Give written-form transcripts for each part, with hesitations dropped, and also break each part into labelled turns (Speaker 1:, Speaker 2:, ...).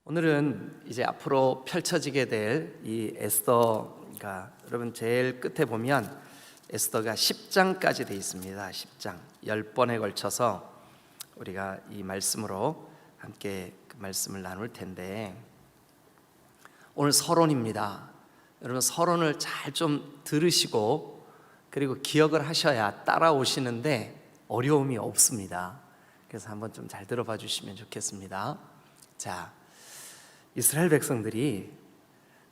Speaker 1: 오늘은 이제 앞으로 펼쳐지게 될 이 에스더가, 여러분 제일 끝에 보면 에스더가 10장까지 되어 있습니다. 10장 10번에 걸쳐서 우리가 이 말씀으로 함께 그 말씀을 나눌 텐데, 오늘 서론입니다. 여러분 서론을 잘 좀 들으시고 그리고 기억을 하셔야 따라오시는데 어려움이 없습니다. 그래서 한번 좀 잘 들어봐 주시면 좋겠습니다. 자, 이스라엘 백성들이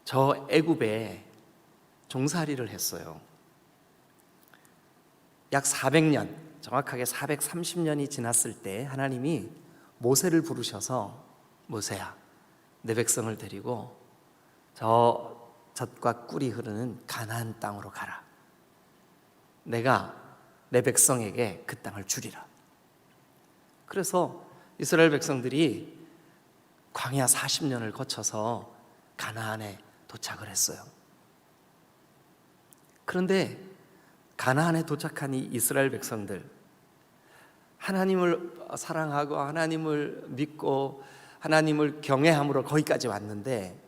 Speaker 1: 저 애굽에 종살이를 했어요. 약 400년, 정확하게 430년이 지났을 때 하나님이 모세를 부르셔서, 모세야, 내 백성을 데리고 저 젖과 꿀이 흐르는 가나안 땅으로 가라. 내가 내 백성에게 그 땅을 주리라. 그래서 이스라엘 백성들이 광야 40년을 거쳐서 가나안에 도착을 했어요. 그런데 가나안에 도착한 이 이스라엘 백성들, 하나님을 사랑하고 하나님을 믿고 하나님을 경외함으로 거기까지 왔는데,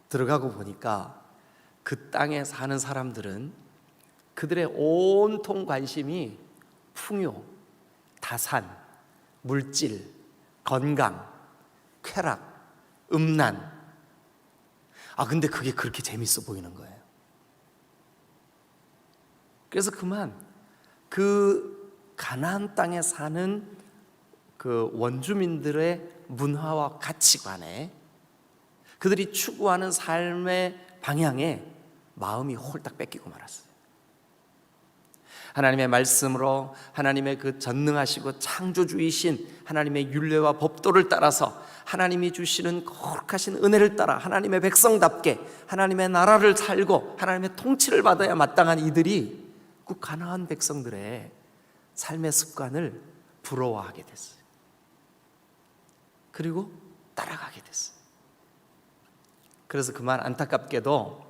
Speaker 1: 들어가고 보니까 그 땅에 사는 사람들은 그들의 온통 관심이 풍요, 다산, 물질, 건강, 쾌락, 음란. 근데 그게 그렇게 재밌어 보이는 거예요. 그래서 그만 그 가나안 땅에 사는 그 원주민들의 문화와 가치관에, 그들이 추구하는 삶의 방향에 마음이 홀딱 뺏기고 말았어요. 하나님의 말씀으로, 하나님의 그 전능하시고 창조주이신 하나님의 율례와 법도를 따라서 하나님이 주시는 거룩하신 은혜를 따라 하나님의 백성답게 하나님의 나라를 살고 하나님의 통치를 받아야 마땅한 이들이 그 가나안 백성들의 삶의 습관을 부러워하게 됐어요. 그리고 따라가게 됐어요. 그래서 그만 안타깝게도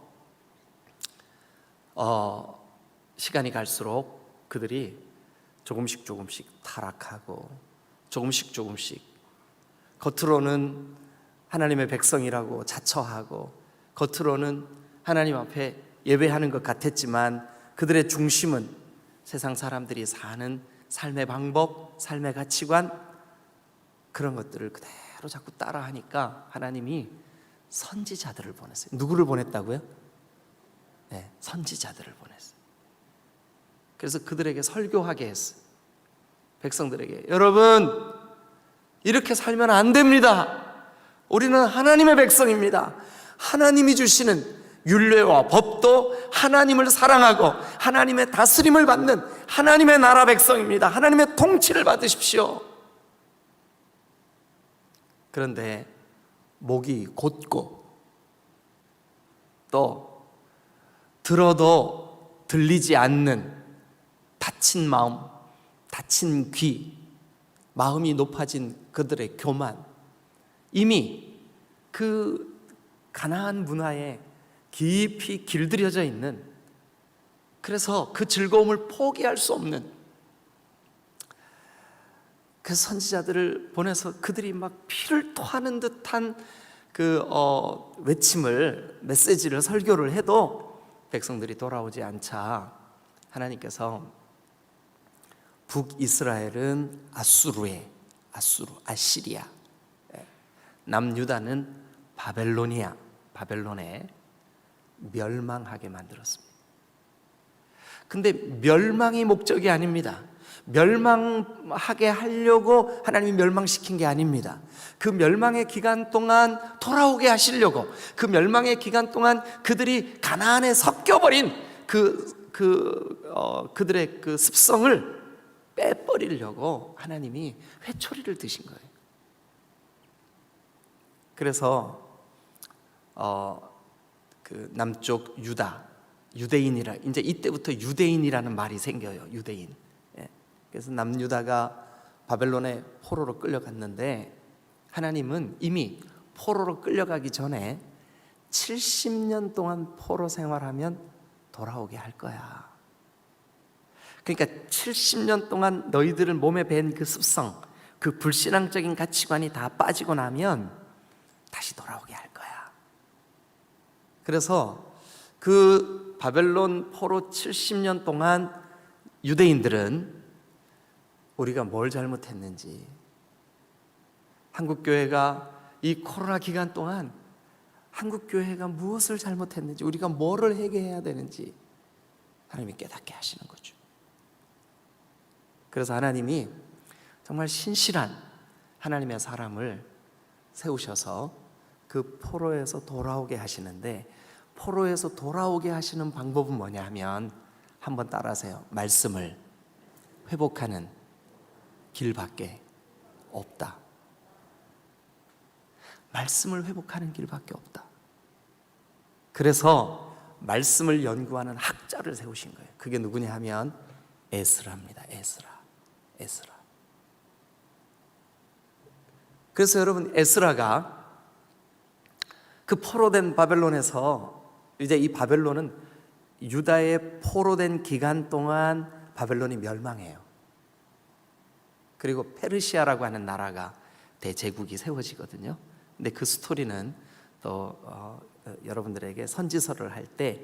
Speaker 1: 시간이 갈수록 그들이 조금씩 타락하고, 조금씩 겉으로는 하나님의 백성이라고 자처하고, 겉으로는 하나님 앞에 예배하는 것 같았지만 그들의 중심은 세상 사람들이 사는 삶의 방법, 삶의 가치관, 그런 것들을 그대로 자꾸 따라하니까 하나님이 선지자들을 보냈어요. 누구를 보냈다고요? 네, 선지자들을 보냈어요. 그래서 그들에게 설교하게 했어요. 백성들에게, 여러분 이렇게 살면 안 됩니다. 우리는 하나님의 백성입니다. 하나님이 주시는 율례와 법도, 하나님을 사랑하고 하나님의 다스림을 받는 하나님의 나라 백성입니다. 하나님의 통치를 받으십시오. 그런데 목이 곧고, 또 들어도 들리지 않는 다친 마음, 다친 귀, 마음이 높아진 그들의 교만, 이미 그 가나안 문화에 깊이 길들여져 있는, 그래서 그 즐거움을 포기할 수 없는, 그래서 선지자들을 보내서 그들이 막 피를 토하는 듯한 그 외침을, 메시지를, 설교를 해도 백성들이 돌아오지 않자 하나님께서 북이스라엘은 아시리아, 남유다는 바벨론에 멸망하게 만들었습니다. 근데 멸망이 목적이 아닙니다. 멸망하게 하려고 하나님이 멸망시킨 게 아닙니다. 그 멸망의 기간 동안 돌아오게 하시려고, 그 멸망의 기간 동안 그들이 가나안에 섞여버린 그들의 그 습성을 빼버리려고 하나님이 회초리를 드신 거예요. 그래서 그 남쪽 유대인이라, 이제 이때부터 유대인이라는 말이 생겨요. 유대인. 그래서 남유다가 바벨론의 포로로 끌려갔는데, 하나님은 이미 포로로 끌려가기 전에 70년 동안 포로 생활하면 돌아오게 할 거야. 그러니까 70년 동안 너희들을 몸에 밴 그 습성, 그 불신앙적인 가치관이 다 빠지고 나면 다시 돌아오게 할 거야. 그래서 그 바벨론 포로 70년 동안 유대인들은 우리가 뭘 잘못했는지, 한국교회가 이 코로나 기간 동안 한국교회가 무엇을 잘못했는지, 우리가 뭐를 회개해야 되는지 하나님이 깨닫게 하시는 거죠. 그래서 하나님이 정말 신실한 하나님의 사람을 세우셔서 그 포로에서 돌아오게 하시는데, 포로에서 돌아오게 하시는 방법은 뭐냐 하면, 한번 따라하세요. 말씀을 회복하는 길밖에 없다. 말씀을 회복하는 길밖에 없다. 그래서 말씀을 연구하는 학자를 세우신 거예요. 그게 누구냐 하면 에스라입니다. 에스라. 그래서 여러분, 에스라가 그 포로된 바벨론에서, 이제 이 바벨론은 유다의 포로된 기간 동안 바벨론이 멸망해요. 그리고 페르시아라고 하는 나라가 대제국이 세워지거든요. 근데 그 스토리는 또 여러분들에게 선지서를 할 때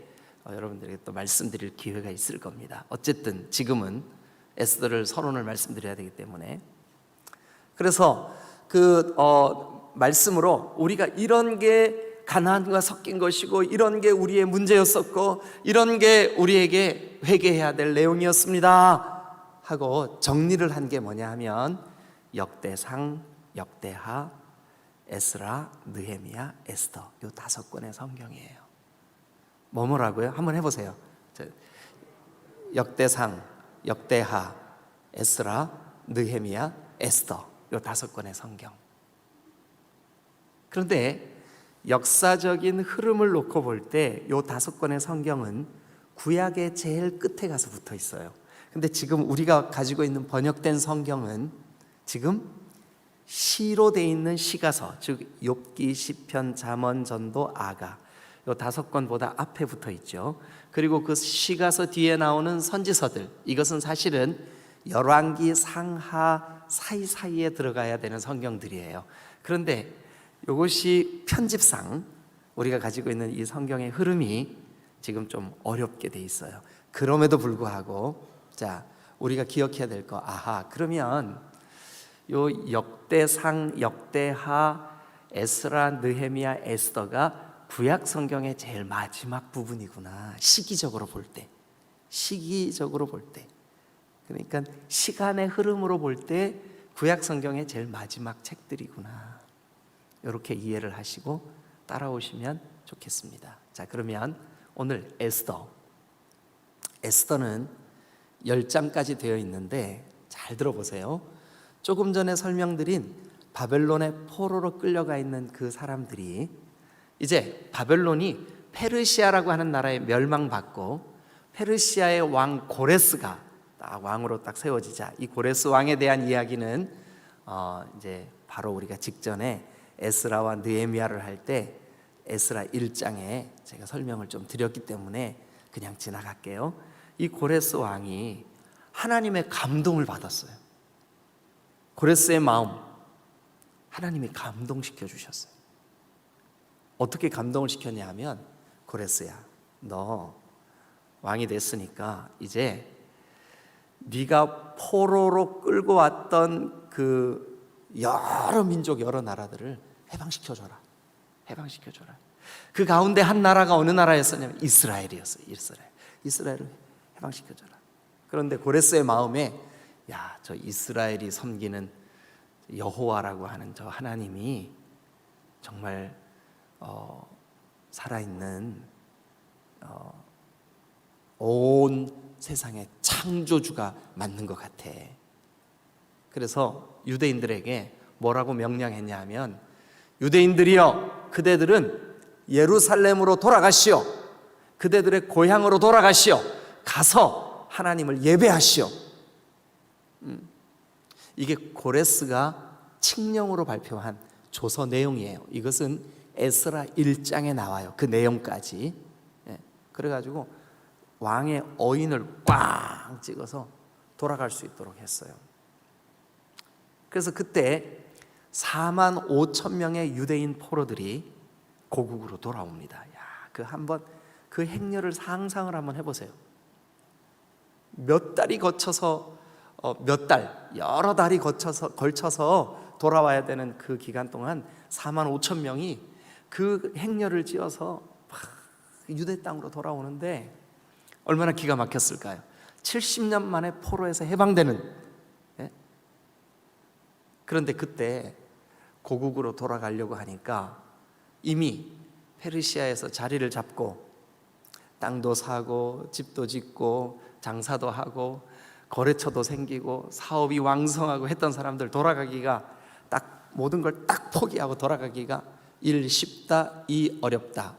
Speaker 1: 여러분들에게 또 말씀드릴 기회가 있을 겁니다. 어쨌든 지금은 에스더를 서론을 말씀드려야 되기 때문에, 그래서 그 말씀으로 우리가 이런 게 가나안과 섞인 것이고, 이런 게 우리의 문제였었고, 이런 게 우리에게 회개해야 될 내용이었습니다 하고 정리를 한 게 뭐냐 하면 역대상, 역대하, 에스라, 느헤미야, 에스더, 요 5권의 성경이에요. 뭐라고요? 한번 해보세요. 역대상, 역대하, 에스라, 느헤미야, 에스더, 요 5권의 성경. 그런데 역사적인 흐름을 놓고 볼 때 요 5권의 성경은 구약의 제일 끝에 가서 붙어 있어요. 근데 지금 우리가 가지고 있는 번역된 성경은 지금 시로 돼 있는 시가서, 즉 욥기, 시편, 잠언, 전도, 아가, 요 5권보다 앞에 붙어 있죠. 그리고 그 시가서 뒤에 나오는 선지서들, 이것은 사실은 열왕기, 상하 사이사이에 들어가야 되는 성경들이에요. 그런데 이것이 편집상 우리가 가지고 있는 이 성경의 흐름이 지금 좀 어렵게 돼 있어요. 그럼에도 불구하고, 자, 우리가 기억해야 될 거, 그러면 요 역대상, 역대하, 에스라, 느헤미야, 에스더가 구약 성경의 제일 마지막 부분이구나. 시기적으로 볼 때, 그러니까 시간의 흐름으로 볼 때 구약 성경의 제일 마지막 책들이구나. 이렇게 이해를 하시고 따라오시면 좋겠습니다. 자, 그러면 오늘 에스더는 10장까지 되어 있는데, 잘 들어보세요. 조금 전에 설명드린 바벨론의 포로로 끌려가 있는 그 사람들이 이제 바벨론이 페르시아라고 하는 나라에 멸망받고, 페르시아의 왕 고레스가 왕으로 딱 세워지자, 이 고레스 왕에 대한 이야기는 이제 바로 우리가 직전에 에스라와 느헤미야를 할 때 에스라 1장에 제가 설명을 좀 드렸기 때문에 그냥 지나갈게요. 이 고레스 왕이 하나님의 감동을 받았어요. 고레스의 마음 하나님이 감동시켜 주셨어요. 어떻게 감동을 시켰냐 하면, 고레스야, 너 왕이 됐으니까 이제 네가 포로로 끌고 왔던 그 여러 민족, 여러 나라들을 해방시켜줘라. 그 가운데 한 나라가 어느 나라였었냐면 이스라엘이었어요. 이스라엘을 해방시켜줘라. 그런데 고레스의 마음에, 야, 저 이스라엘이 섬기는 여호와라고 하는 저 하나님이 정말 살아있는 온 세상의 창조주가 맞는 것 같아. 그래서 유대인들에게 뭐라고 명령했냐 하면, 유대인들이여, 그대들은 예루살렘으로 돌아가시오. 그대들의 고향으로 돌아가시오. 가서 하나님을 예배하시오. 이게 고레스가 칙령으로 발표한 조서 내용이에요. 이것은 에스라 1장에 나와요. 그 내용까지. 그래가지고 왕의 어인을 꽝 찍어서 돌아갈 수 있도록 했어요. 그래서 그때 4만 5천 명의 유대인 포로들이 고국으로 돌아옵니다. 야, 그 행렬을 상상을 한번 해보세요. 몇 달이 거쳐서 여러 달이 걸쳐서 돌아와야 되는 그 기간 동안 4만 5천 명이 그 행렬을 지어서 유대 땅으로 돌아오는데 얼마나 기가 막혔을까요? 70년 만에 포로에서 해방되는. 예? 그런데 그때 고국으로 돌아가려고 하니까 이미 페르시아에서 자리를 잡고 땅도 사고 집도 짓고 장사도 하고 거래처도 생기고 사업이 왕성하고 했던 사람들 돌아가기가 딱 모든 걸 딱 포기하고 돌아가기가 1 쉽다 2 어렵다.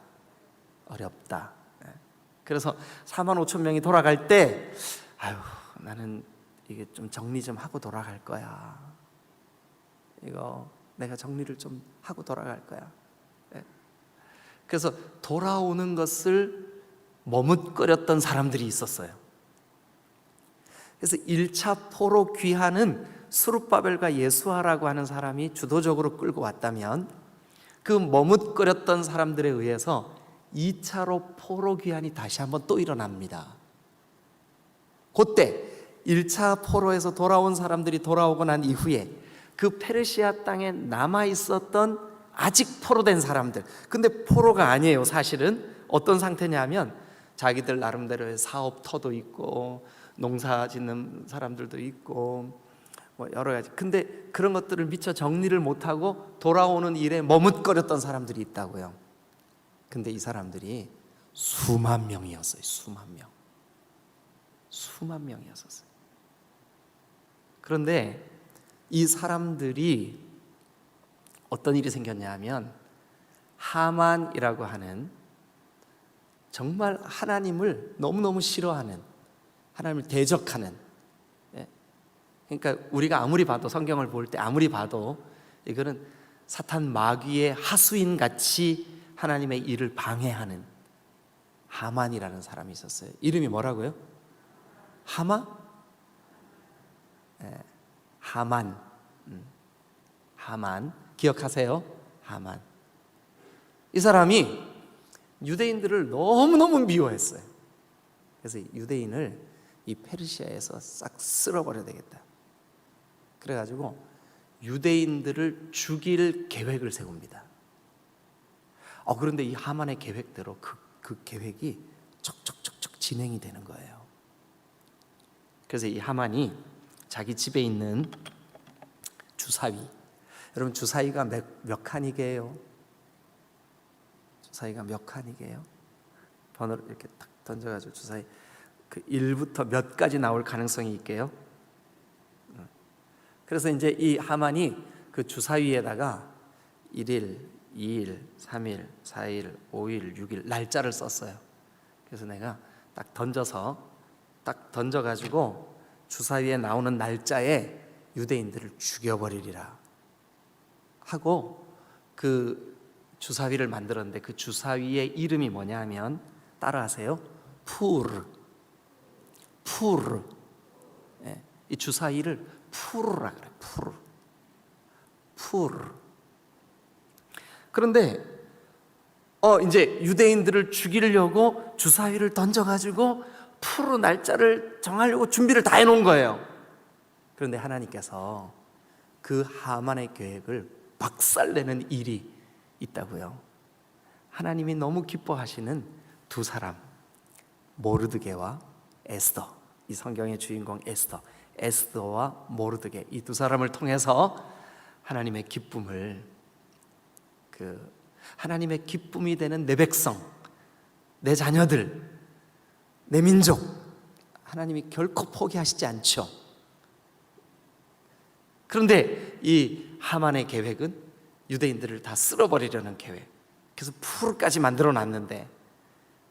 Speaker 1: 그래서 4만 5천 명이 돌아갈 때 나는 이게 좀 정리 좀 하고 돌아갈 거야. 이거 내가 정리를 좀 하고 돌아갈 거야. 그래서 돌아오는 것을 머뭇거렸던 사람들이 있었어요. 그래서 1차 포로 귀환은 스룹바벨과 예수아라고 하는 사람이 주도적으로 끌고 왔다면 그 머뭇거렸던 사람들에 의해서 2차로 포로 귀환이 다시 한번 또 일어납니다. 그때 1차 포로에서 돌아온 사람들이 돌아오고 난 이후에 그 페르시아 땅에 남아있었던 아직 포로된 사람들, 근데 포로가 아니에요. 사실은 어떤 상태냐면 자기들 나름대로의 사업터도 있고 농사 짓는 사람들도 있고 뭐 여러 가지, 근데 그런 것들을 미처 정리를 못하고 돌아오는 일에 머뭇거렸던 사람들이 있다고요. 근데 이 사람들이 수만 명이었어요. 수만 명이었어요. 그런데 이 사람들이 어떤 일이 생겼냐 하면 하만이라고 하는 정말 하나님을 너무너무 싫어하는, 하나님을 대적하는, 그러니까 우리가 아무리 봐도, 성경을 볼 때 아무리 봐도 이거는 사탄 마귀의 하수인 같이 하나님의 일을 방해하는 하만이라는 사람이 있었어요. 이름이 뭐라고요? 하마? 하만. 하만 기억하세요? 하만. 이 사람이 유대인들을 너무너무 미워했어요. 그래서 유대인을 이 페르시아에서 싹 쓸어버려야 되겠다. 그래가지고 유대인들을 죽일 계획을 세웁니다. 그런데 이 하만의 계획대로 그 계획이 척척척척 진행이 되는 거예요. 그래서 이 하만이 자기 집에 있는 주사위, 여러분 주사위가 몇 칸이게요? 주사위가 몇 칸이게요? 번호를 이렇게 딱 던져가지고 주사위 그 1부터 몇 가지 나올 가능성이 있게요? 그래서 이제 이 하만이 그 주사위에다가 1일, 2일, 3일, 4일, 5일, 6일 날짜를 썼어요. 그래서 내가 딱 던져가지고 주사위에 나오는 날짜에 유대인들을 죽여버리리라 하고 그 주사위를 만들었는데 그 주사위의 이름이 뭐냐 하면 따라하세요. 푸르. 이 주사위를 푸르라 그래. 푸르. 그런데 이제 유대인들을 죽이려고 주사위를 던져가지고 푸르 날짜를 정하려고 준비를 다 해놓은 거예요. 그런데 하나님께서 그 하만의 계획을 박살내는 일이 있다고요. 하나님이 너무 기뻐하시는 두 사람, 모르드게와 에스더, 이 성경의 주인공 에스더와 모르드게, 이 두 사람을 통해서 하나님의 기쁨을, 하나님의 기쁨이 되는 내 백성, 내 자녀들, 내 민족, 하나님이 결코 포기하시지 않죠. 그런데 이 하만의 계획은 유대인들을 다 쓸어버리려는 계획. 그래서 푸르까지 만들어 놨는데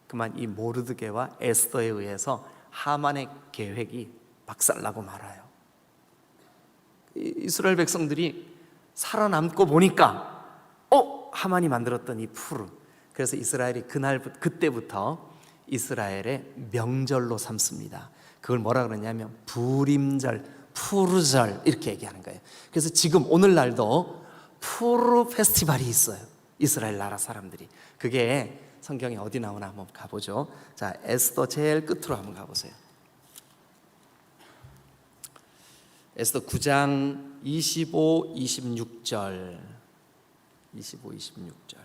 Speaker 1: 그만 이 모르드게와 에스더에 의해서 하만의 계획이 박살나고 말아요. 이스라엘 백성들이 살아남고 보니까 하만이 만들었던 이 푸르. 그래서 이스라엘이 그때부터 이스라엘의 명절로 삼습니다. 그걸 뭐라 그러냐면 부림절, 푸르절 이렇게 얘기하는 거예요. 그래서 지금 오늘날도 푸르 페스티벌이 있어요. 이스라엘 나라 사람들이. 그게 성경에 어디 나오나 한번 가보죠. 자, 에스더 제일 끝으로 한번 가보세요. 에스더 9장 25, 26절. 25, 26절.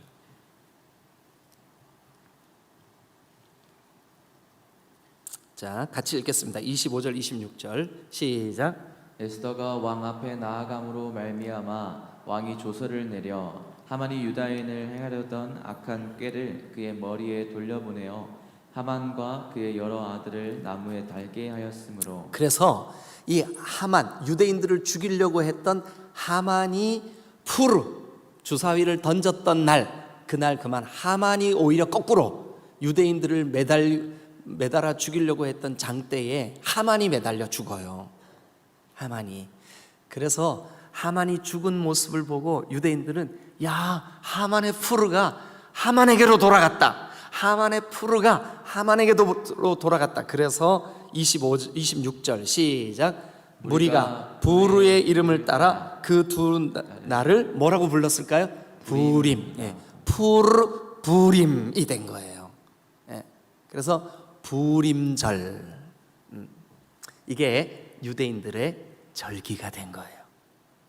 Speaker 1: 자, 같이 읽겠습니다. 25절, 26절 시작.
Speaker 2: 에스더가 왕 앞에 나아감으로 말미암아 왕이 조서를 내려 하만이 유다인을 행하려던 악한 꾀를 그의 머리에 돌려보내어 하만과 그의 여러 아들을 나무에 달게 하였으므로.
Speaker 1: 그래서 이 하만, 유대인들을 죽이려고 했던 하만이 푸르 주사위를 던졌던 날, 그날 그만 하만이 오히려 거꾸로 유대인들을 매달아 죽이려고 했던 장대에 하만이 매달려 죽어요. 하만이. 그래서 하만이 죽은 모습을 보고 유대인들은 야, 하만의 푸르가 하만에게로 돌아갔다. 하만의 푸르가 하만에게로 돌아갔다. 그래서 26절 시작. 무리가 부르의 이름을 따라 그 두 날을 뭐라고 불렀을까요? 부림. 예. 푸르 부림이 된 거예요. 예. 그래서 부림절. 이게 유대인들의 절기가 된 거예요.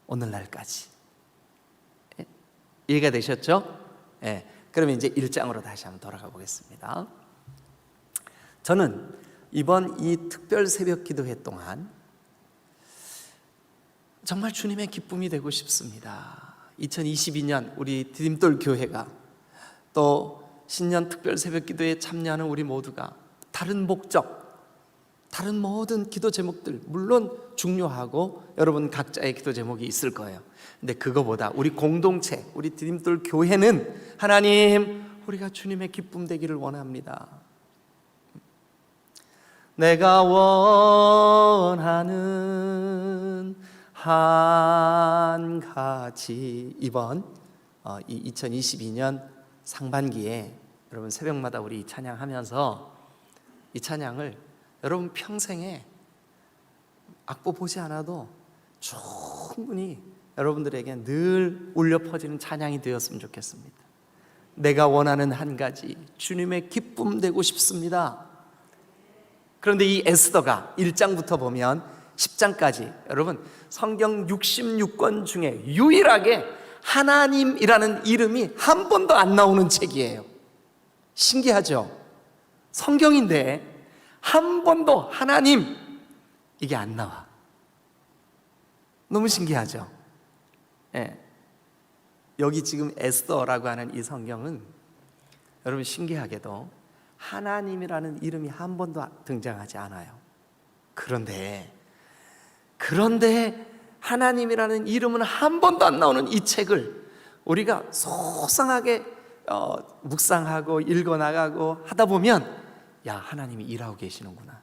Speaker 1: 오늘날까지. 예? 이해가 되셨죠? 예. 그러면 이제 1장으로 다시 한번 돌아가 보겠습니다. 저는 이번 이 특별 새벽 기도회 동안 정말 주님의 기쁨이 되고 싶습니다. 2022년 우리 디딤돌 교회가 또 신년 특별 새벽 기도에 참여하는 우리 모두가 다른 목적, 다른 모든 기도 제목들 물론 중요하고 여러분 각자의 기도 제목이 있을 거예요. 근데 그거보다 우리 공동체, 우리 디딤돌 교회는 하나님, 우리가 주님의 기쁨 되기를 원합니다. 내가 원하는 한 가지. 이번 이 2022년 상반기에 여러분 새벽마다 우리 찬양하면서 이 찬양을 여러분 평생에 악보 보지 않아도 충분히 여러분들에게 늘 울려 퍼지는 찬양이 되었으면 좋겠습니다. 내가 원하는 한 가지, 주님의 기쁨 되고 싶습니다. 그런데 이 에스더가 1장부터 보면 10장까지 여러분 성경 66권 중에 유일하게 하나님이라는 이름이 한 번도 안 나오는 책이에요. 신기하죠? 성경인데 한 번도 하나님 이게 안 나와. 너무 신기하죠? 예. 여기 지금 에스더라고 하는 이 성경은 여러분 신기하게도 하나님이라는 이름이 한 번도 등장하지 않아요. 그런데 하나님이라는 이름은 한 번도 안 나오는 이 책을 우리가 소상하게 묵상하고 읽어나가고 하다 보면 야, 하나님이 일하고 계시는구나.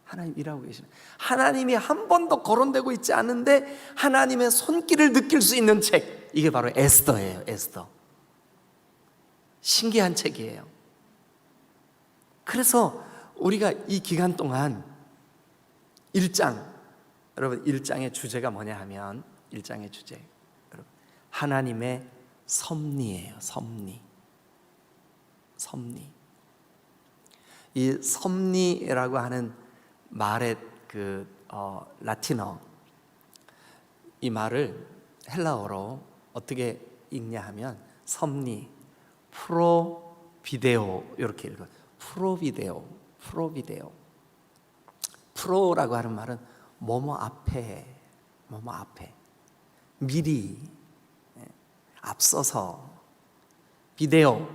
Speaker 1: 하나님 일하고 계시는. 하나님이 한 번도 거론되고 있지 않은데 하나님의 손길을 느낄 수 있는 책, 이게 바로 에스더예요. 에스더. 신기한 책이에요. 그래서 우리가 이 기간 동안 1장, 여러분 1장의 주제가 뭐냐 하면 1장의 주제, 여러분 하나님의 섭리예요. 섭리. 이 섭리라고 하는 말의 라틴어, 이 말을 헬라어로 어떻게 읽냐 하면 섭리, 프로비데오 이렇게 읽어요. 프로비데오. 프로라고 하는 말은 뭐뭐 앞에, 미리, 앞서서. 비데오,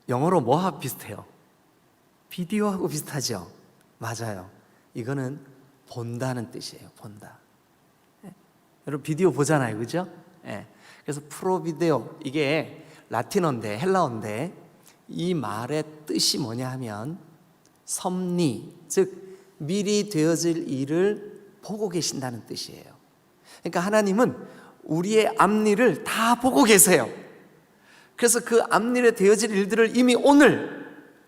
Speaker 1: 영어로 뭐하고 비슷해요? 비디오하고 비슷하죠? 맞아요. 이거는 본다는 뜻이에요. 본다. 여러분 비디오 보잖아요, 그죠? 그래서 프로비데오, 이게 라틴어인데, 헬라어인데 이 말의 뜻이 뭐냐 하면 섭리, 즉 미리 되어질 일을 보고 계신다는 뜻이에요. 그러니까 하나님은 우리의 앞일을 다 보고 계세요. 그래서 그 앞일에 되어질 일들을 이미 오늘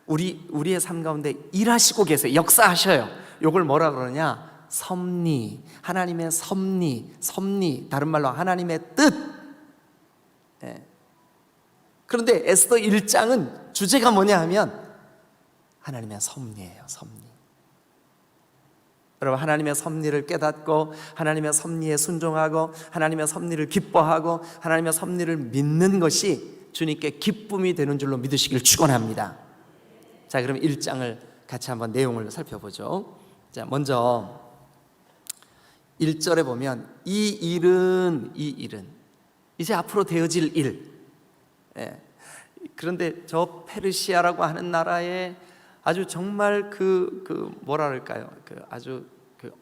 Speaker 1: 우리의 삶 가운데 일하시고 계세요. 역사하셔요. 이걸 뭐라 그러냐? 섭리, 하나님의 섭리, 다른 말로 하나님의 뜻. 예. 그런데 에스더 1장은 주제가 뭐냐 하면 하나님의 섭리예요. 섭리. 여러분, 하나님의 섭리를 깨닫고 하나님의 섭리에 순종하고 하나님의 섭리를 기뻐하고 하나님의 섭리를 믿는 것이 주님께 기쁨이 되는 줄로 믿으시길 축원합니다. 자, 그럼 1장을 같이 한번 내용을 살펴보죠. 자, 먼저 1절에 보면 이 일은 이제 앞으로 되어질 일. 예. 그런데 저 페르시아라고 하는 나라에 아주 정말 뭐랄까요? 아주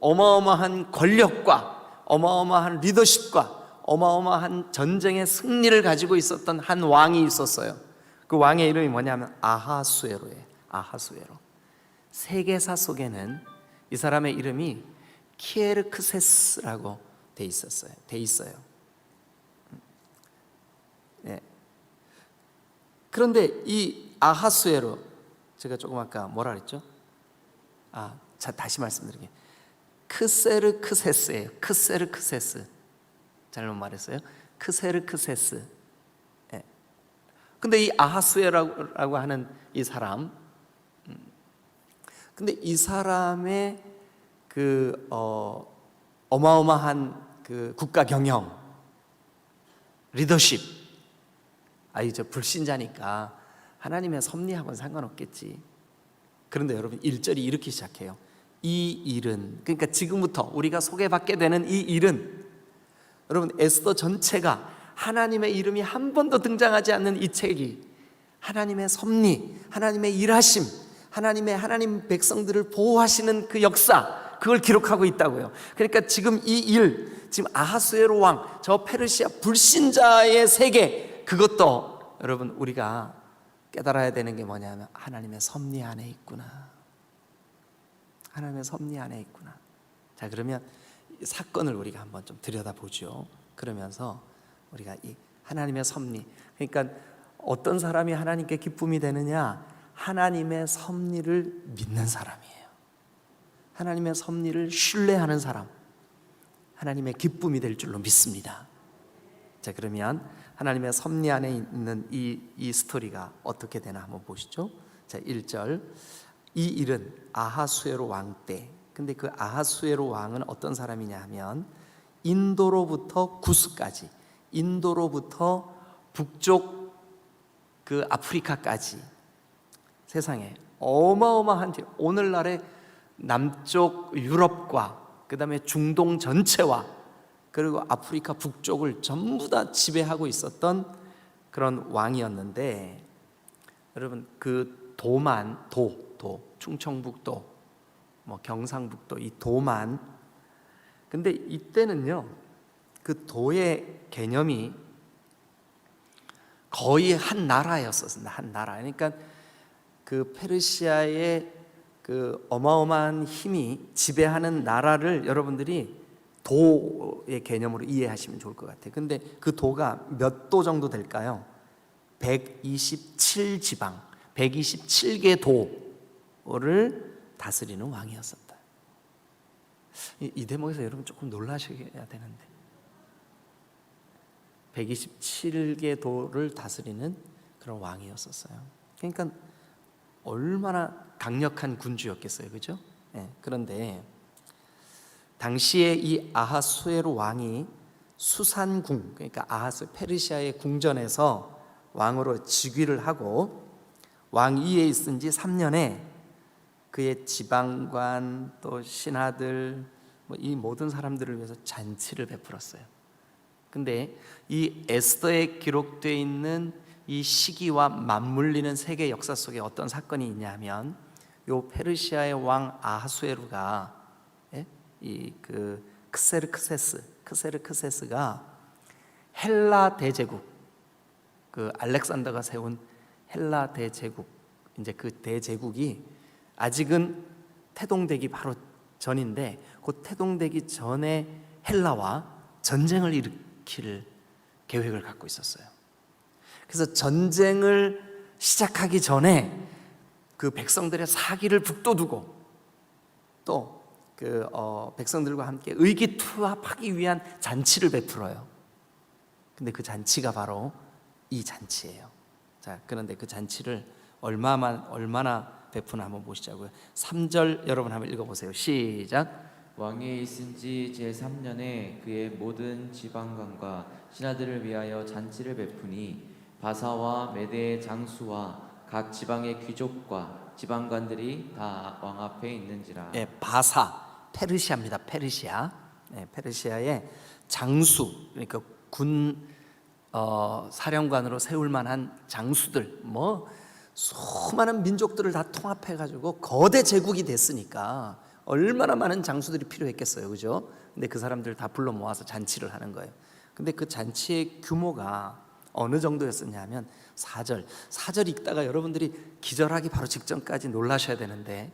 Speaker 1: 어마어마한 권력과 어마어마한 리더십과 어마어마한 전쟁의 승리를 가지고 있었던 한 왕이 있었어요. 그 왕의 이름이 뭐냐면 아하수에로예요. 아하수에로. 세계사 속에는 이 사람의 이름이 키에르크세스라고 돼 있어요. 네. 그런데 이 아하수에로, 제가 조금 아까 뭐라 그랬죠? 자, 다시 말씀드릴게요. 크세르크세스예요. 크세르크세스. 잘못 말했어요. 크세르크세스. 예. 근데 이 아하수에라고 하는 이 사람, 근데 이 사람의 어마어마한 국가 경영, 리더십, 이제 불신자니까 하나님의 섭리하고는 상관없겠지. 그런데 여러분, 1절이 이렇게 시작해요. 이 일은, 그러니까 지금부터 우리가 소개받게 되는 이 일은, 여러분, 에스더 전체가 하나님의 이름이 한 번도 등장하지 않는 이 책이 하나님의 섭리, 하나님의 일하심, 하나님 백성들을 보호하시는 그 역사, 그걸 기록하고 있다고요. 그러니까 지금 이 일, 지금 아하수에로 왕, 저 페르시아 불신자의 세계, 그것도 여러분 우리가 깨달아야 되는 게 뭐냐면 하나님의 섭리 안에 있구나. 하나님의 섭리 안에 있구나. 자, 그러면 이 사건을 우리가 한번 좀 들여다보죠. 그러면서 우리가 이 하나님의 섭리, 그러니까 어떤 사람이 하나님께 기쁨이 되느냐? 하나님의 섭리를 믿는 사람이에요. 하나님의 섭리를 신뢰하는 사람, 하나님의 기쁨이 될 줄로 믿습니다. 자, 그러면 하나님의 섭리 안에 있는 이 스토리가 어떻게 되나 한번 보시죠. 자, 1절. 이 일은 아하수에로 왕 때. 근데 그 아하수에로 왕은 어떤 사람이냐 하면 인도로부터 구스까지, 인도로부터 북쪽 아프리카까지, 세상에 어마어마한, 오늘날의 남쪽 유럽과 그 다음에 중동 전체와 그리고 아프리카 북쪽을 전부 다 지배하고 있었던 그런 왕이었는데, 여러분, 그 충청북도, 경상북도, 이 도만, 근데 이때는요, 그 도의 개념이 거의 한 나라였었습니다. 한 나라. 그러니까 그 페르시아의 그 어마어마한 힘이 지배하는 나라를 여러분들이 도의 개념으로 이해하시면 좋을 것 같아요. 근데 그 도가 몇 도 정도 될까요? 127지방, 127개 도를 다스리는 왕이었었다. 이 대목에서 여러분 조금 놀라셔야 되는데, 127개 도를 다스리는 그런 왕이었었어요. 그러니까 얼마나 강력한 군주였겠어요, 그죠? 네, 그런데 당시에 이 아하수에로 왕이 수산궁, 그러니까 페르시아의 궁전에서 왕으로 즉위를 하고 왕위에 있은 지 3년에 그의 지방관, 또 신하들, 이 모든 사람들을 위해서 잔치를 베풀었어요. 근데 이 에스더에 기록되어 있는 이 시기와 맞물리는 세계 역사 속에 어떤 사건이 있냐면, 요 페르시아의 왕 아하수에루가 크세르크세스가 헬라 대제국, 그 알렉산더가 세운 헬라 대제국, 이제 그 대제국이 아직은 태동되기 바로 전인데, 그 태동되기 전에 헬라와 전쟁을 일으킬 계획을 갖고 있었어요. 그래서 전쟁을 시작하기 전에 그 백성들의 사기를 북돋우고 또 백성들과 함께 의기투합하기 위한 잔치를 베풀어요. 근데 그 잔치가 바로 이 잔치예요. 자, 그런데 그 잔치를 얼마나 베푸나 한번 보시자고요. 3절 여러분 한번 읽어보세요. 시작.
Speaker 2: 왕위에 있은 지 제3년에 그의 모든 지방관과 신하들을 위하여 잔치를 베푸니 바사와 메대의 장수와 각 지방의 귀족과 지방관들이 다 왕 앞에 있는지라.
Speaker 1: 예, 바사 페르시아입니다. 페르시아. 네, 페르시아의 장수, 그러니까 군 사령관으로 세울 만한 장수들, 뭐 수많은 민족들을 다 통합해 가지고 거대 제국이 됐으니까 얼마나 많은 장수들이 필요했겠어요, 그죠? 근데 그 사람들 다 불러 모아서 잔치를 하는 거예요. 근데 그 잔치의 규모가 어느 정도였었냐면 4절 읽다가 여러분들이 기절하기 바로 직전까지 놀라셔야 되는데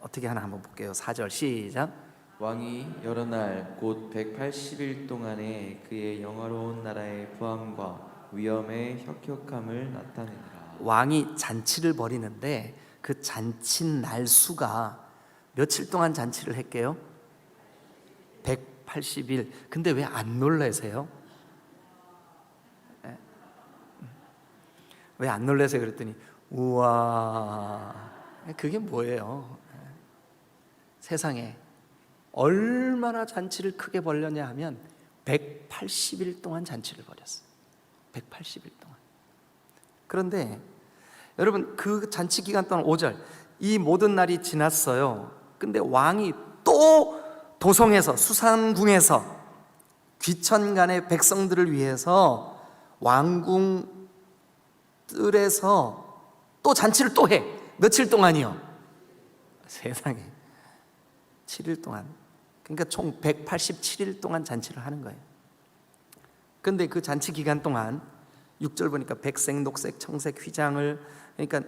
Speaker 1: 어떻게 하나 한번 볼게요. 4절 시작.
Speaker 2: 왕이 여러 날 곧 180일 동안에 그의 영화로운 나라의 부함과 위엄의 혁혁함을 나타내니라.
Speaker 1: 왕이 잔치를 벌이는데 그 잔치 날수가 며칠 동안 잔치를 했게요? 180일. 근데 왜 안 놀라세요? 왜 안 놀라세요? 그랬더니 우와, 그게 뭐예요? 세상에 얼마나 잔치를 크게 벌렸냐 하면 180일 동안 잔치를 벌였어요. 180일 동안. 그런데 여러분 그 잔치 기간 동안 5절 이 모든 날이 지났어요. 근데 왕이 또 도성에서 수산궁에서 귀천간의 백성들을 위해서 왕궁 뜰에서 또 잔치를 또 해. 며칠 동안이요? 세상에 7일 동안. 그러니까 총 187일 동안 잔치를 하는 거예요. 근데 그 잔치 기간 동안 6절 보니까 백색, 녹색, 청색 휘장을, 그러니까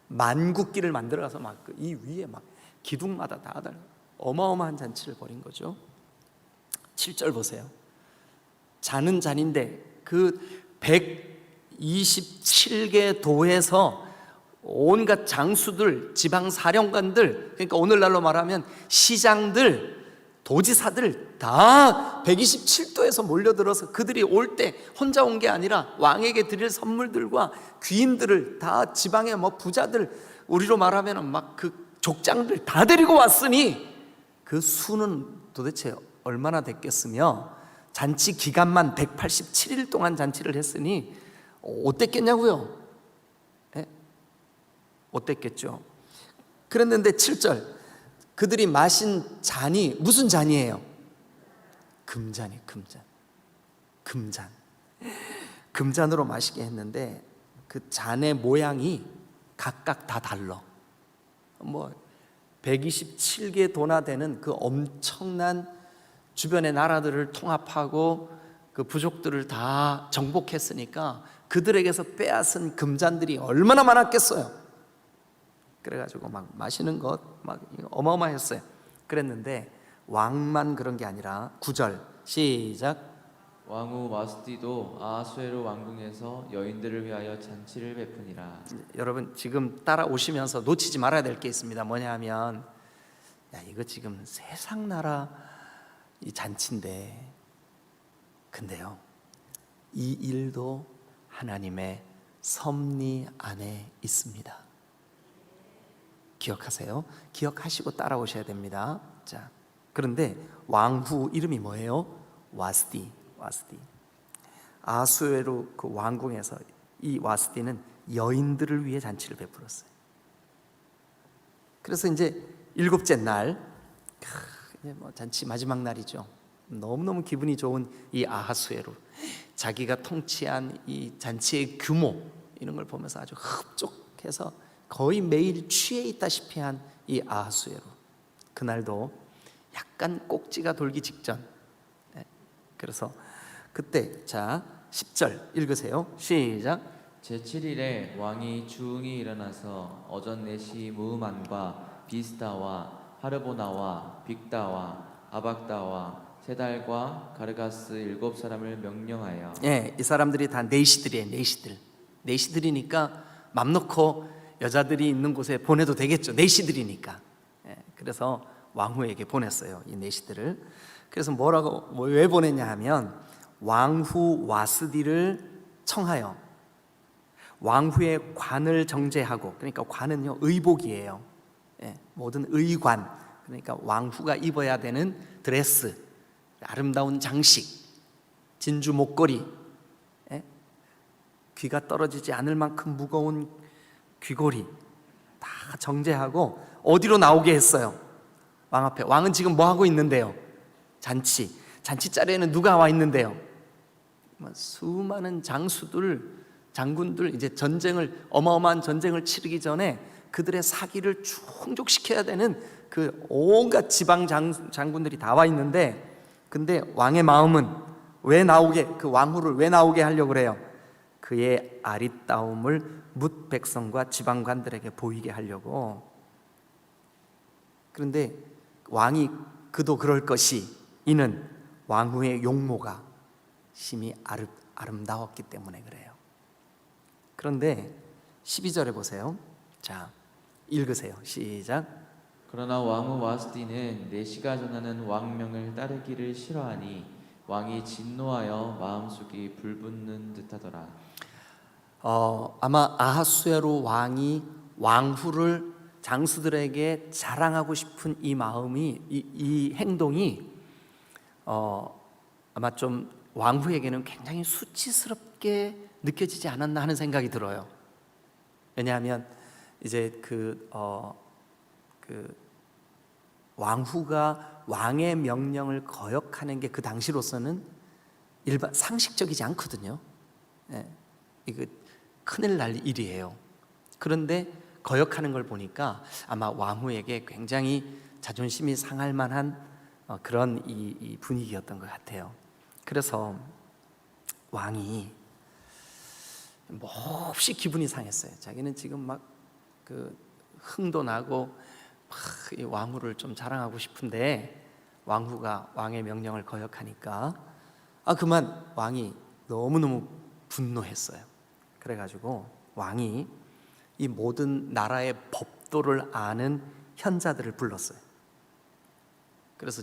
Speaker 1: 만국기를 만들어가서 막 이 위에 막 기둥마다 다 어마어마한 잔치를 벌인 거죠. 7절 보세요. 잔은 잔인데 그 127개 도에서 온갖 장수들, 지방 사령관들, 그러니까 오늘날로 말하면 시장들, 도지사들 다 127도에서 몰려들어서 그들이 올 때 혼자 온 게 아니라 왕에게 드릴 선물들과 귀인들을 다 지방의 뭐 부자들, 우리로 말하면 막 그 족장들 다 데리고 왔으니 그 수는 도대체 얼마나 됐겠으며 잔치 기간만 187일 동안 잔치를 했으니 어땠겠냐고요? 어땠겠죠? 그랬는데 7절 그들이 마신 잔이 무슨 잔이에요? 금잔이에요. 금잔. 금잔으로 마시게 했는데 그 잔의 모양이 각각 다 달라. 뭐 127개 도나 되는 그 엄청난 주변의 나라들을 통합하고 그 부족들을 다 정복했으니까 그들에게서 빼앗은 금잔들이 얼마나 많았겠어요. 그래가지고 막 마시는 것 막 어마어마했어요. 그랬는데 왕만 그런 게 아니라 9절 시작.
Speaker 2: 왕후 와스티도 아하수에로 왕궁에서 여인들을 위하여 잔치를 베푸니라.
Speaker 1: 여러분 지금 따라오시면서 놓치지 말아야 될 게 있습니다. 뭐냐 하면 야 이거 지금 세상 나라 이 잔치인데 근데요 이 일도 하나님의 섭리 안에 있습니다. 기억하세요. 기억하시고 따라오셔야 됩니다. 자, 그런데 왕후 이름이 뭐예요? 와스디. 아수에로 그 왕궁에서 이 와스디는 여인들을 위해 잔치를 베풀었어요. 그래서 이제 7째 날, 이제 뭐 잔치 마지막 날이죠. 너무너무 기분이 좋은 이 아하수에로 자기가 통치한 이 잔치의 규모 이런 걸 보면서 아주 흡족해서 거의 매일 취해 있다시피 한 이 아하수에로 그날도 약간 꼭지가 돌기 직전. 그래서 그때 자 10절 읽으세요. 시작.
Speaker 2: 제7일에 왕이 주웅이 일어나서 어전 내시 무흐만과 비스다와 하르보나와 빅다와 아박다와 세달과 가르가스 7사람을 명령하여
Speaker 1: 이 사람들이 다 내시들이에요. 내시들이니까 맘 놓고 여자들이 있는 곳에 보내도 되겠죠. 내시들이니까. 그래서 왕후에게 보냈어요, 이 내시들을. 그래서 왜 보냈냐 하면 왕후 와스디를 청하여 왕후의 관을 정제하고, 그러니까 관은요 의복이에요. 모든 의관, 그러니까 왕후가 입어야 되는 드레스, 아름다운 장식, 진주 목걸이, 귀가 떨어지지 않을 만큼 무거운 귀걸이 다 정제하고 어디로 나오게 했어요? 왕 앞에. 왕은 지금 뭐 하고 있는데요? 잔치 자리에는 누가 와 있는데요? 수많은 장군들, 이제 어마어마한 전쟁을 치르기 전에 그들의 사기를 충족시켜야 되는 그 온갖 지방 장군들이 다 와 있는데, 근데 왕의 마음은 그 왕후를 왜 나오게 하려고 그래요? 그의 아리따움을 뭇 백성과 지방관들에게 보이게 하려고. 그런데 왕이 그도 그럴 것이, 이는 왕후의 용모가 심히 아름다웠기 때문에 그래요. 그런데 12절에 보세요. 자, 읽으세요. 시작.
Speaker 2: 그러나 왕후 와스디는 내시가 전하는 왕명을 따르기를 싫어하니 왕이 진노하여 마음속이 불붙는 듯하더라.
Speaker 1: 아마 아하수에로 왕이 왕후를 장수들에게 자랑하고 싶은 이 마음이, 이 행동이 아마 좀 왕후에게는 굉장히 수치스럽게 느껴지지 않았나 하는 생각이 들어요. 왜냐하면 이제 왕후가 왕의 명령을 거역하는 게 그 당시로서는 일반 상식적이지 않거든요. 이거 큰일 날 일이에요. 그런데 거역하는 걸 보니까 아마 왕후에게 굉장히 자존심이 상할 만한 그런 이 분위기였던 것 같아요. 그래서 왕이 몹시 기분이 상했어요. 자기는 지금 막 흥도 나고 막 이 왕후를 좀 자랑하고 싶은데 왕후가 왕의 명령을 거역하니까 그만 왕이 너무너무 분노했어요. 그래가지고 왕이 이 모든 나라의 법도를 아는 현자들을 불렀어요. 그래서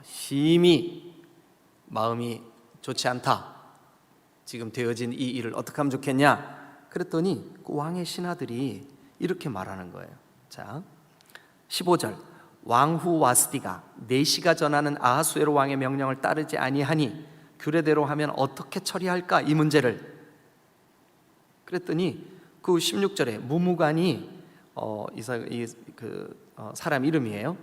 Speaker 1: 심히 마음이 좋지 않다, 지금 되어진 이 일을 어떻게 하면 좋겠냐 그랬더니 그 왕의 신하들이 이렇게 말하는 거예요. 자, 15절. 왕후 와스디가 내시가 전하는 아하수에로 왕의 명령을 따르지 아니하니 규례대로 하면 어떻게 처리할까, 이 문제를. 그랬더니 그 16절에 무무관이 사람 이름이에요.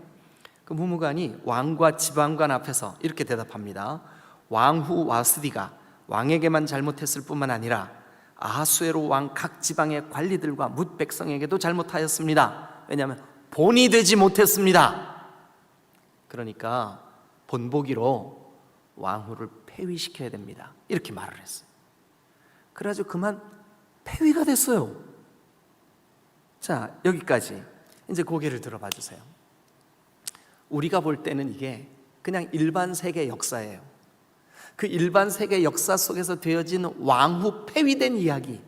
Speaker 1: 그 무무관이 왕과 지방관 앞에서 이렇게 대답합니다. 왕후 와스디가 왕에게만 잘못했을 뿐만 아니라 아하수에로 왕 각 지방의 관리들과 뭇 백성에게도 잘못하였습니다. 왜냐하면 본이 되지 못했습니다. 그러니까 본보기로 왕후를 폐위시켜야 됩니다, 이렇게 말을 했어요. 그래가지고 그만 폐위가 됐어요. 자, 여기까지 이제 고개를 들어봐 주세요. 우리가 볼 때는 이게 그냥 일반 세계 역사예요. 그 일반 세계 역사 속에서 되어진 왕후 폐위된 이야기,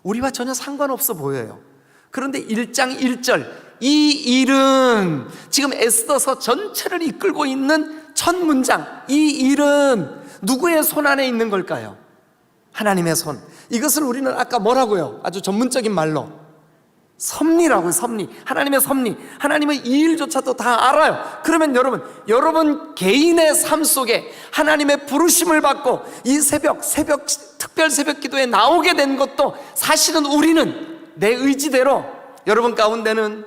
Speaker 1: 우리와 전혀 상관없어 보여요. 그런데 1장 1절, 이 일은 지금 에스더서 전체를 이끌고 있는 첫 문장, 이 일은 누구의 손 안에 있는 걸까요? 하나님의 손. 이것을 우리는 아까 뭐라고요? 아주 전문적인 말로 섭리라고요. 섭리. 하나님의 섭리. 하나님은 이 일조차도 다 알아요. 그러면 여러분 개인의 삶 속에 하나님의 부르심을 받고 이 새벽 특별 새벽 기도에 나오게 된 것도 사실은 우리는 내 의지대로, 여러분 가운데는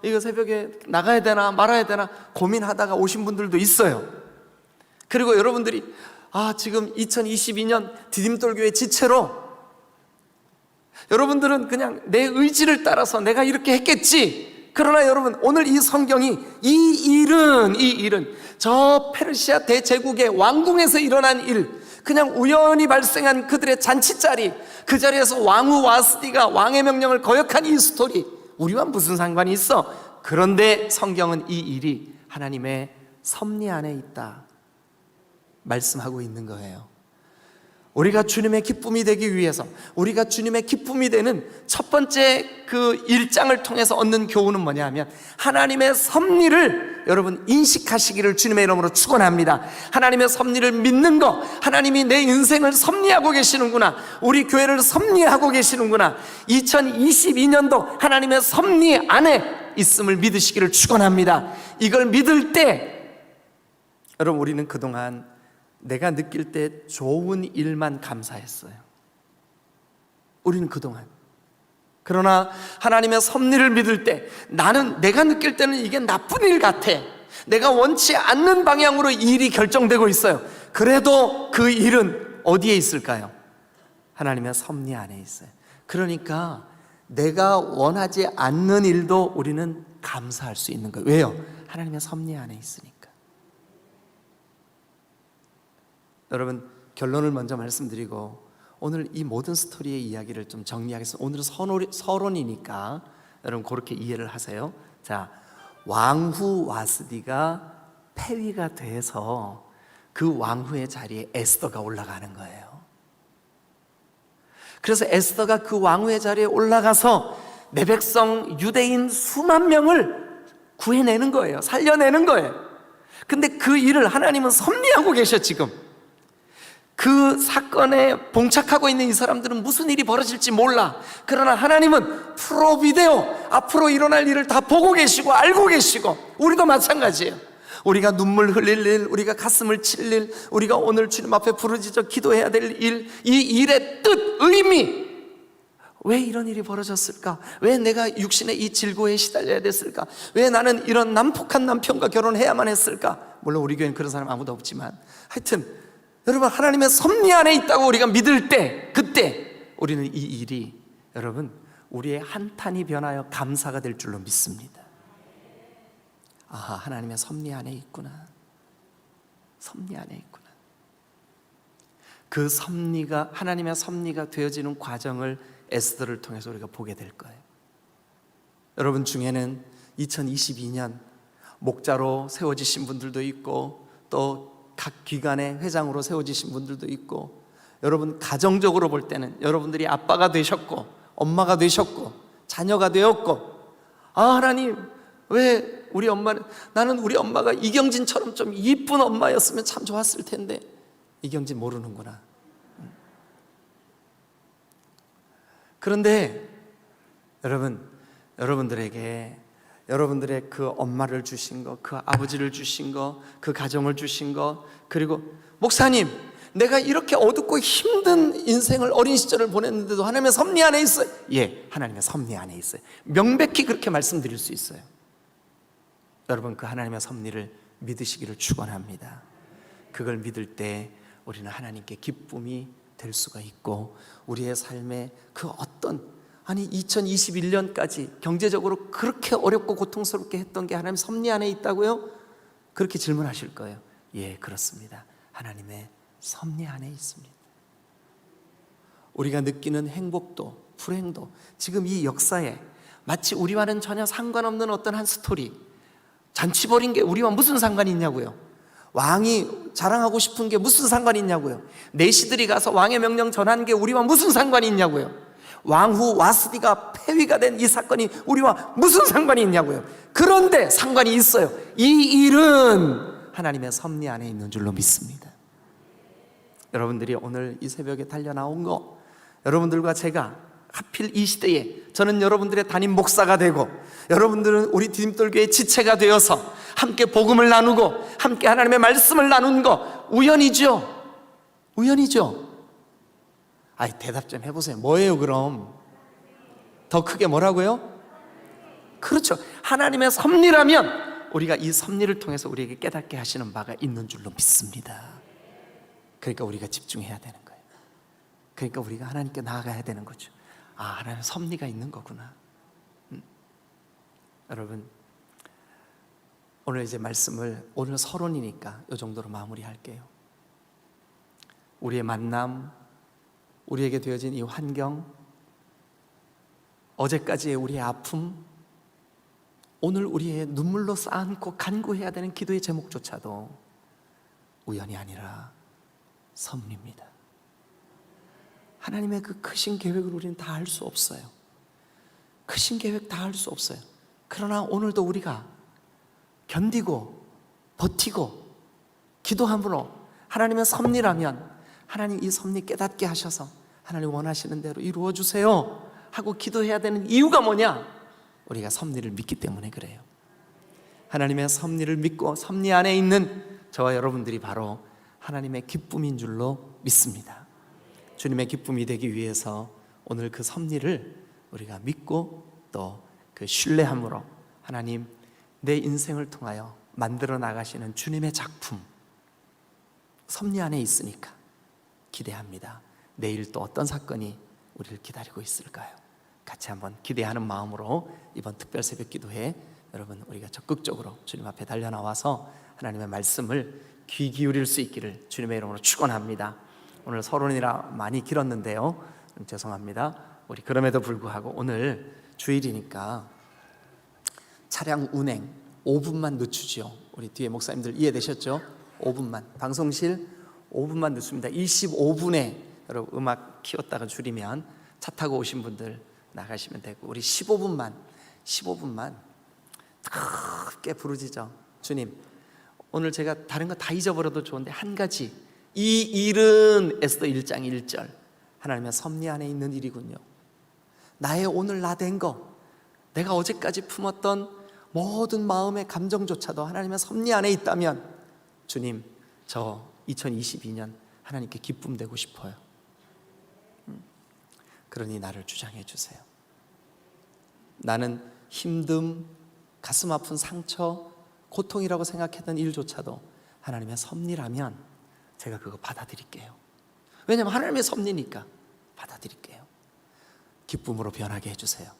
Speaker 1: 이거 새벽에 나가야 되나 말아야 되나 고민하다가 오신 분들도 있어요. 그리고 여러분들이 지금 2022년 디딤돌교회 지체로 여러분들은 그냥 내 의지를 따라서 내가 이렇게 했겠지. 그러나 여러분, 오늘 이 성경이 이 일은 저 페르시아 대제국의 왕궁에서 일어난 일, 그냥 우연히 발생한 그들의 잔치자리, 그 자리에서 왕후 와스디가 왕의 명령을 거역한 이 스토리, 우리와 무슨 상관이 있어? 그런데 성경은 이 일이 하나님의 섭리 안에 있다 말씀하고 있는 거예요. 우리가 주님의 기쁨이 되기 위해서, 우리가 주님의 기쁨이 되는 첫 번째 그 1장을 통해서 얻는 교훈은 뭐냐 하면, 하나님의 섭리를 여러분 인식하시기를 주님의 이름으로 축원합니다. 하나님의 섭리를 믿는 거, 하나님이 내 인생을 섭리하고 계시는구나, 우리 교회를 섭리하고 계시는구나, 2022년도 하나님의 섭리 안에 있음을 믿으시기를 축원합니다. 이걸 믿을 때 여러분, 우리는 그동안 내가 느낄 때 좋은 일만 감사했어요. 우리는 그동안. 그러나 하나님의 섭리를 믿을 때, 내가 느낄 때는 이게 나쁜 일 같아, 내가 원치 않는 방향으로 일이 결정되고 있어요. 그래도 그 일은 어디에 있을까요? 하나님의 섭리 안에 있어요. 그러니까 내가 원하지 않는 일도 우리는 감사할 수 있는 거예요. 왜요? 하나님의 섭리 안에 있으니까. 여러분, 결론을 먼저 말씀드리고 오늘 이 모든 스토리의 이야기를 좀 정리하겠습니다. 오늘은 서론이니까 여러분 그렇게 이해를 하세요. 자, 왕후 와스디가 폐위가 돼서 그 왕후의 자리에 에스더가 올라가는 거예요. 그래서 에스더가 그 왕후의 자리에 올라가서 내 백성 유대인 수만 명을 구해내는 거예요. 살려내는 거예요. 근데 그 일을 하나님은 섭리하고 계셔. 지금 그 사건에 봉착하고 있는 이 사람들은 무슨 일이 벌어질지 몰라. 그러나 하나님은 프로비데오, 앞으로 일어날 일을 다 보고 계시고 알고 계시고, 우리도 마찬가지예요. 우리가 눈물 흘릴 일, 우리가 가슴을 칠 일, 우리가 오늘 주님 앞에 부르짖어 기도해야 될 일, 이 일의 뜻, 의미, 왜 이런 일이 벌어졌을까? 왜 내가 육신의 이 질고에 시달려야 됐을까? 왜 나는 이런 난폭한 남편과 결혼해야만 했을까? 물론 우리 교회는 그런 사람 아무도 없지만, 하여튼 여러분, 하나님의 섭리 안에 있다고 우리가 믿을 때, 그때 우리는 이 일이 여러분 우리의 한탄이 변하여 감사가 될 줄로 믿습니다. 아, 하나님의 섭리 안에 있구나. 섭리 안에 있구나. 그 섭리가, 하나님의 섭리가 되어지는 과정을 에스더를 통해서 우리가 보게 될 거예요. 여러분 중에는 2022년 목자로 세워지신 분들도 있고, 또 각 기관의 회장으로 세워지신 분들도 있고, 여러분 가정적으로 볼 때는 여러분들이 아빠가 되셨고 엄마가 되셨고 자녀가 되었고, 아, 하나님 왜 우리 엄마는, 나는 우리 엄마가 이경진처럼 좀 이쁜 엄마였으면 참 좋았을 텐데. 이경진 모르는구나. 그런데 여러분들에게 여러분들의 그 엄마를 주신 거, 그 아버지를 주신 거, 그 가정을 주신 거, 그리고 목사님, 내가 이렇게 어둡고 힘든 인생을, 어린 시절을 보냈는데도 하나님의 섭리 안에 있어요. 예, 하나님의 섭리 안에 있어요. 명백히 그렇게 말씀드릴 수 있어요. 여러분, 그 하나님의 섭리를 믿으시기를 축원합니다. 그걸 믿을 때 우리는 하나님께 기쁨이 될 수가 있고, 우리의 삶에 그 어떤, 아니 2021년까지 경제적으로 그렇게 어렵고 고통스럽게 했던 게 하나님 섭리 안에 있다고요? 그렇게 질문하실 거예요. 예, 그렇습니다. 하나님의 섭리 안에 있습니다. 우리가 느끼는 행복도 불행도 지금 이 역사에 마치 우리와는 전혀 상관없는 어떤 한 스토리, 잔치 벌인 게 우리와 무슨 상관이 있냐고요? 왕이 자랑하고 싶은 게 무슨 상관이 있냐고요? 내시들이 가서 왕의 명령 전한 게 우리와 무슨 상관이 있냐고요? 왕후 와스디가 폐위가 된 이 사건이 우리와 무슨 상관이 있냐고요? 그런데 상관이 있어요. 이 일은 하나님의 섭리 안에 있는 줄로 믿습니다. 여러분들이 오늘 이 새벽에 달려 나온 거, 여러분들과 제가 하필 이 시대에 저는 여러분들의 담임 목사가 되고, 여러분들은 우리 디딤돌교의 지체가 되어서 함께 복음을 나누고 함께 하나님의 말씀을 나눈 거 우연이죠? 우연이죠? 아이, 대답 좀 해보세요. 뭐예요 그럼? 더 크게 뭐라고요? 그렇죠. 하나님의 섭리라면 우리가 이 섭리를 통해서 우리에게 깨닫게 하시는 바가 있는 줄로 믿습니다. 그러니까 우리가 집중해야 되는 거예요. 그러니까 우리가 하나님께 나아가야 되는 거죠. 아, 하나님의 섭리가 있는 거구나. 여러분, 오늘 이제 말씀을, 오늘 서론이니까 이 정도로 마무리할게요. 우리의 만남, 우리에게 되어진 이 환경, 어제까지의 우리의 아픔, 오늘 우리의 눈물로 쌓고 간구해야 되는 기도의 제목조차도 우연이 아니라 섭리입니다. 하나님의 그 크신 계획을 우리는 다 알 수 없어요. 크신 계획 다 알 수 없어요. 그러나 오늘도 우리가 견디고 버티고 기도함으로 하나님의 섭리라면 하나님 이 섭리 깨닫게 하셔서 하나님 원하시는 대로 이루어 주세요 하고 기도해야 되는 이유가 뭐냐? 우리가 섭리를 믿기 때문에 그래요. 하나님의 섭리를 믿고 섭리 안에 있는 저와 여러분들이 바로 하나님의 기쁨인 줄로 믿습니다. 주님의 기쁨이 되기 위해서 오늘 그 섭리를 우리가 믿고 또 그 신뢰함으로 하나님 내 인생을 통하여 만들어 나가시는 주님의 작품 섭리 안에 있으니까 기대합니다. 내일 또 어떤 사건이 우리를 기다리고 있을까요? 같이 한번 기대하는 마음으로 이번 특별 새벽 기도회 여러분 우리가 적극적으로 주님 앞에 달려나와서 하나님의 말씀을 귀 기울일 수 있기를 주님의 이름으로 축원합니다. 오늘 서론이라 많이 길었는데요, 죄송합니다. 우리 그럼에도 불구하고 오늘 주일이니까 차량 운행 5분만 늦추죠. 우리 뒤에 목사님들 이해되셨죠? 5분만, 방송실 5분만 늦춥니다. 25분에 여러분 음악 키웠다가 줄이면 차 타고 오신 분들 나가시면 되고, 우리 15분만 크게 부르짖어. 주님, 오늘 제가 다른 거 다 잊어버려도 좋은데 한 가지, 이 일은 에스더 1장 1절 하나님의 섭리 안에 있는 일이군요. 나의 오늘 나 된 거, 내가 어제까지 품었던 모든 마음의 감정조차도 하나님의 섭리 안에 있다면 주님, 저 2022년 하나님께 기쁨 되고 싶어요. 그러니 나를 주장해 주세요. 나는 힘듦, 가슴 아픈 상처, 고통이라고 생각했던 일조차도 하나님의 섭리라면 제가 그거 받아들일게요. 왜냐하면 하나님의 섭리니까 받아들일게요. 기쁨으로 변하게 해주세요.